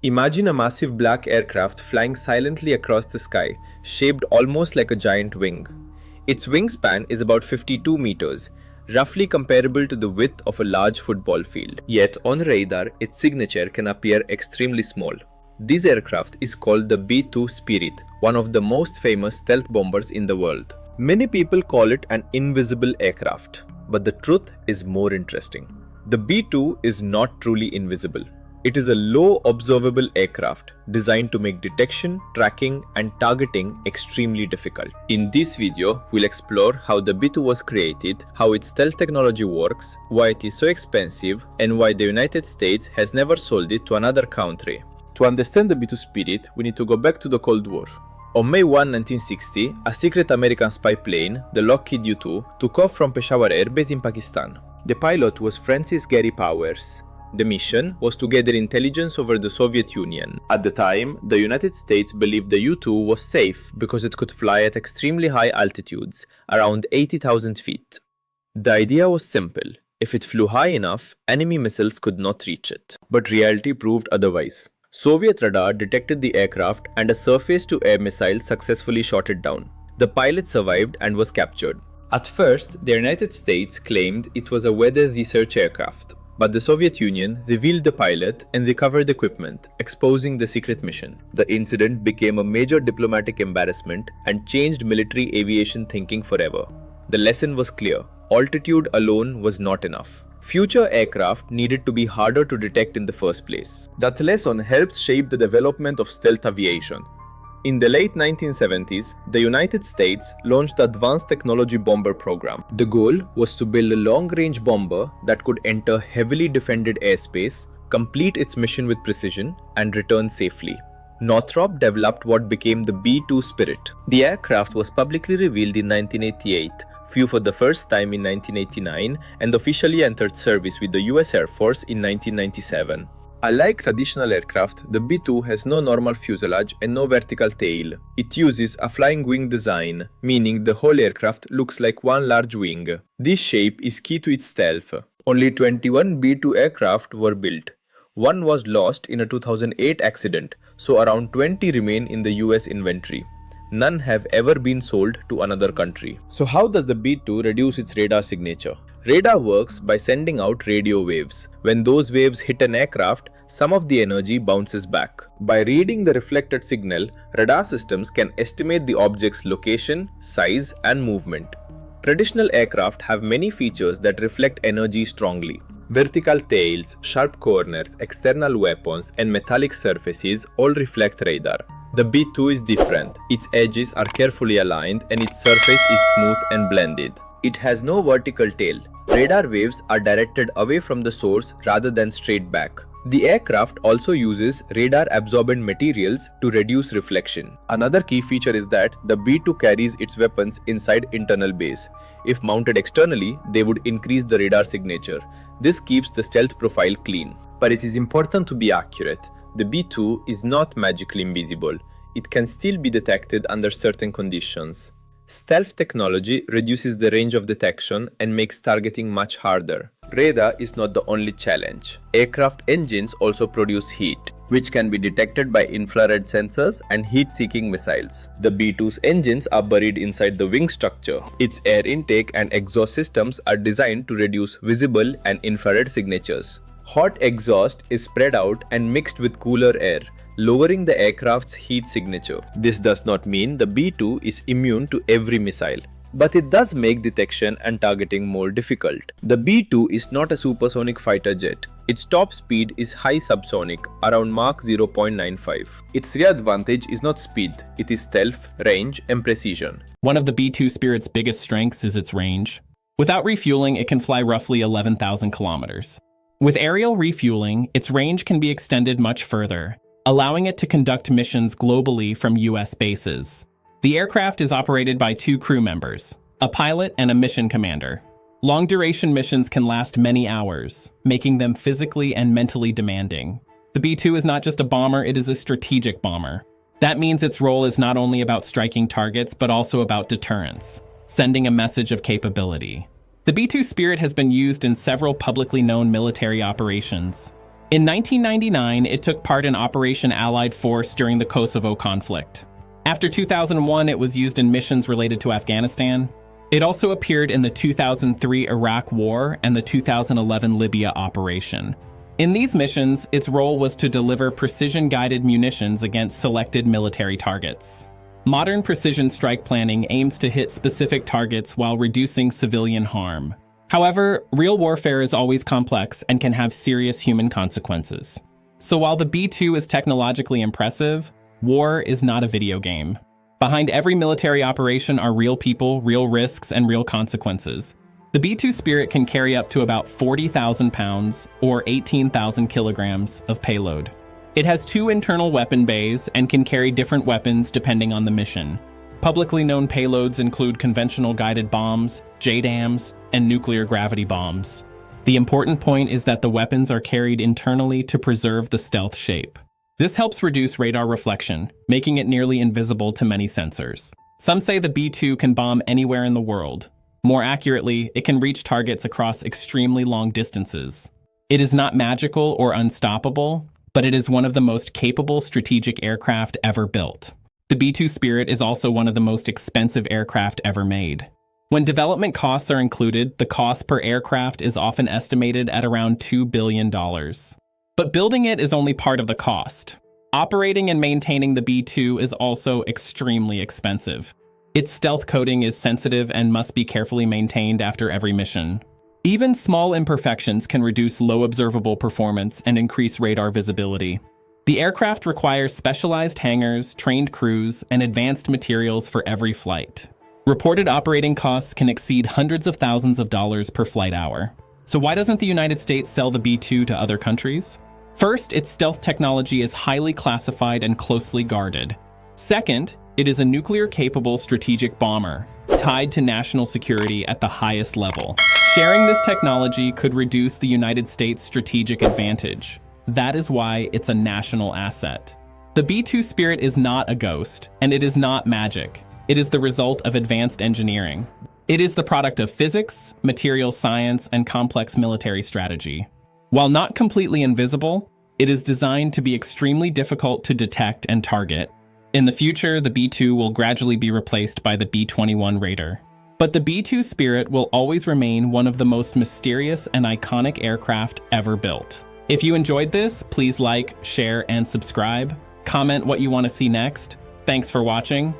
Imagine a massive black aircraft flying silently across the sky, shaped almost like a giant wing. Its wingspan is about 52 meters, roughly comparable to the width of a large football field. Yet on radar, its signature can appear extremely small. This aircraft is called the B-2 Spirit, one of the most famous stealth bombers in the world. Many people call it an invisible aircraft, but the truth is more interesting. The B-2 is not truly invisible. It is a low-observable aircraft designed to make detection, tracking, and targeting extremely difficult. In this video, we'll explore how the B-2 was created, how its stealth technology works, why it is so expensive, and why the United States has never sold it to another country. To understand the B-2 Spirit, we need to go back to the Cold War. On May 1, 1960, a secret American spy plane, the Lockheed U-2, took off from Peshawar Air Base in Pakistan. The pilot was Francis Gary Powers. The mission was to gather intelligence over the Soviet Union. At the time, the United States believed the U-2 was safe because it could fly at extremely high altitudes, around 80,000 feet. The idea was simple. If it flew high enough, enemy missiles could not reach it. But reality proved otherwise. Soviet radar detected the aircraft and a surface-to-air missile successfully shot it down. The pilot survived and was captured. At first, the United States claimed it was a weather research aircraft. But the Soviet Union revealed the pilot and recovered equipment, exposing the secret mission. The incident became a major diplomatic embarrassment and changed military aviation thinking forever. The lesson was clear: altitude alone was not enough. Future aircraft needed to be harder to detect in the first place. That lesson helped shape the development of stealth aviation. In the late 1970s, the United States launched the Advanced Technology Bomber program. The goal was to build a long-range bomber that could enter heavily defended airspace, complete its mission with precision, and return safely. Northrop developed what became the B-2 Spirit. The aircraft was publicly revealed in 1988, flew for the first time in 1989, and officially entered service with the US Air Force in 1997. Unlike traditional aircraft, the B-2 has no normal fuselage and no vertical tail. It uses a flying wing design, meaning the whole aircraft looks like one large wing. This shape is key to its stealth. Only 21 B-2 aircraft were built. One was lost in a 2008 accident, so around 20 remain in the US inventory. None have ever been sold to another country. So how does the B-2 reduce its radar signature? Radar works by sending out radio waves. When those waves hit an aircraft, some of the energy bounces back. By reading the reflected signal, radar systems can estimate the object's location, size, and movement. Traditional aircraft have many features that reflect energy strongly. Vertical tails, sharp corners, external weapons, and metallic surfaces all reflect radar. The B-2 is different. Its edges are carefully aligned and its surface is smooth and blended. It has no vertical tail. Radar waves are directed away from the source rather than straight back. The aircraft also uses radar-absorbent materials to reduce reflection. Another key feature is that the B-2 carries its weapons inside internal base. If mounted externally, they would increase the radar signature. This keeps the stealth profile clean. But it is important to be accurate. The B-2 is not magically invisible. It can still be detected under certain conditions. Stealth technology reduces the range of detection and makes targeting much harder. Radar is not the only challenge. Aircraft engines also produce heat, which can be detected by infrared sensors and heat-seeking missiles. The B-2's engines are buried inside the wing structure. Its air intake and exhaust systems are designed to reduce visible and infrared signatures. Hot exhaust is spread out and mixed with cooler air, lowering the aircraft's heat signature. This does not mean the B-2 is immune to every missile, but it does make detection and targeting more difficult. The B-2 is not a supersonic fighter jet. Its top speed is high subsonic, around Mach 0.95. Its real advantage is not speed, it is stealth, range, and precision. One of the B-2 Spirit's biggest strengths is its range. Without refueling, it can fly roughly 11,000 kilometers. With aerial refueling, its range can be extended much further, allowing it to conduct missions globally from US bases. The aircraft is operated by 2 crew members, a pilot and a mission commander. Long-duration missions can last many hours, making them physically and mentally demanding. The B-2 is not just a bomber, it is a strategic bomber. That means its role is not only about striking targets, but also about deterrence, sending a message of capability. The B-2 Spirit has been used in several publicly known military operations, In 1999, it took part in Operation Allied Force during the Kosovo conflict. After 2001, it was used in missions related to Afghanistan. It also appeared in the 2003 Iraq War and the 2011 Libya operation. In these missions, its role was to deliver precision-guided munitions against selected military targets. Modern precision strike planning aims to hit specific targets while reducing civilian harm. However, real warfare is always complex and can have serious human consequences. So while the B-2 is technologically impressive, war is not a video game. Behind every military operation are real people, real risks, and real consequences. The B-2 Spirit can carry up to about 40,000 pounds, or 18,000 kilograms, of payload. It has 2 internal weapon bays and can carry different weapons depending on the mission. Publicly known payloads include conventional guided bombs, JDAMs, and nuclear gravity bombs. The important point is that the weapons are carried internally to preserve the stealth shape. This helps reduce radar reflection, making it nearly invisible to many sensors. Some say the B-2 can bomb anywhere in the world. More accurately, it can reach targets across extremely long distances. It is not magical or unstoppable, but it is one of the most capable strategic aircraft ever built. The B-2 Spirit is also one of the most expensive aircraft ever made. When development costs are included, the cost per aircraft is often estimated at around $2 billion. But building it is only part of the cost. Operating and maintaining the B-2 is also extremely expensive. Its stealth coating is sensitive and must be carefully maintained after every mission. Even small imperfections can reduce low-observable performance and increase radar visibility. The aircraft requires specialized hangars, trained crews, and advanced materials for every flight. Reported operating costs can exceed hundreds of thousands of dollars per flight hour. So why doesn't the United States sell the B-2 to other countries? First, its stealth technology is highly classified and closely guarded. Second, it is a nuclear-capable strategic bomber, tied to national security at the highest level. Sharing this technology could reduce the United States' strategic advantage. That is why it's a national asset. The B-2 Spirit is not a ghost, and it is not magic. It is the result of advanced engineering. It is the product of physics, material science, and complex military strategy. While not completely invisible, it is designed to be extremely difficult to detect and target. In the future, the B-2 will gradually be replaced by the B-21 Raider. But the B-2 Spirit will always remain one of the most mysterious and iconic aircraft ever built. If you enjoyed this, please like, share, and subscribe. Comment what you want to see next. Thanks for watching.